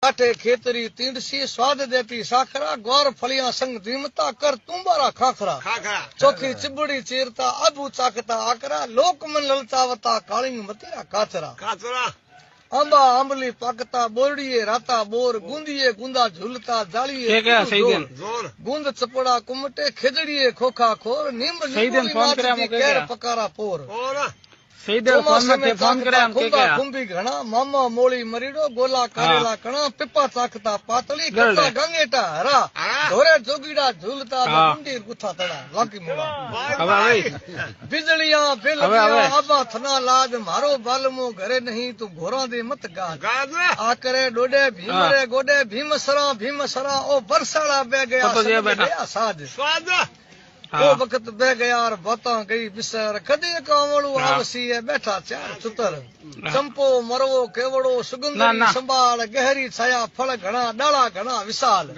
काटे खेतरी तींडसी स्वाद देती साखरा गौर फलियां संग धीमता कर तुम्बारा खाखरा चौखी चिबड़ी चीरता अबू चाकता आकरा लोक मन ललचावता कालिंग मतिया काचरा अंबा अंबली पाकता बोरड़िए राता बोर गूंदिए गुंदा झूलता जालिए गूंद चपड़ा कुमटे खिजड़िए खोखा खोर नीम कैर पकारा पोर खुंबी घना मामा मोली मरीडो गोला करेला कणा पिपा चाकता पातली गट्टा गंगेटा हरा धोरे जोगीड़ा झूलता गुंडी गुथा तड़ा लाकी मुड़ा बिजलियां बिलगियां आबा थना लाद मारो बालमो घरे नहीं तू घोरा दे मत गाज आ करे डोडे भीमरे गोडे भीमसरा ओ बरसाड़ा बह गया साज वो वक्त बह गया और बातां गई बिसर कदे कावड़ू आवसी है बैठा चार चुतर चंपो मरवो केवड़ो सुगंधी संभाल गहरी छाया फल घना डाला घना विशाल